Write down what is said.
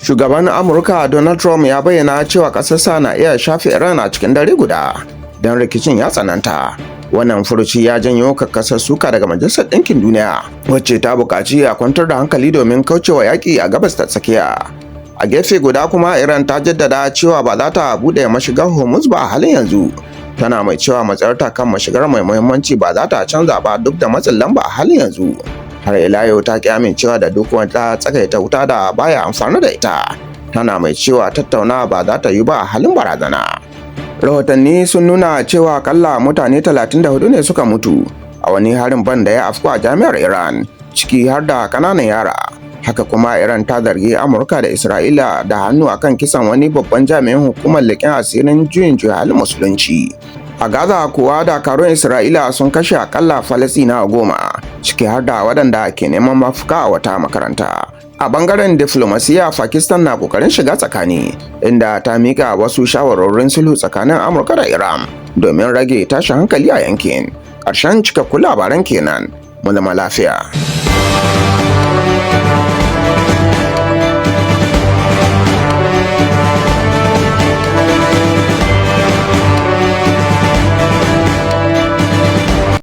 Shugaban Amurka Donald Trump ya bayyana cewa ƙasarsa na iya shafe Iran a cikin dare guda don rikicin ya tsananta. Wannan furuci ya janyo kakkasar suka daga Majalisar Ɗinkin Duniya, wacce ta buƙaci a kwantar da hankali domin kaucewa yaƙi a gabas ta tsakiya. A gefe guda kuma Iran ta jaddada cewa ba za ta buɗe mashigar Hormuz ba a halin yanzu. Tana mai cewa matsayarta kan mashigar mai muhimmanci ba za ta canza ba duk da matsin lamba a halin yanzu. Har ila yau ta ki amincewa da duk wata tsagaita wuta da baya amfani da ita. Tana mai cewa tattaunawa ba za ta yi ba a halin barazana. Rahotanni sun nuna cewa akalla mutane 34 ne suka mutu a wani harin ban da ya afku a jami'ar Iran, ciki har da kananan yara. Haka kuma Iran ta zargi Amurka da Isra'ila da hannu akan kisan wani babban jami'in hukumar leƙen asirin juyin juya halin musulunci. A Gaza kuwa dakarun Isra'ila sun kashe akalla Falasɗinawa 10, ciki har da waɗanda ke neman mafaka a wata makaranta. A bangaren diflomasiya, Pakistan na kokarin shiga tsakani, inda ta mika wasu shawarorin sulhu tsakanin Amurka da Iran domin rage tashin hankali a yankin. Ƙarshen cikakkun labaran kenan. Mu zama lafiya.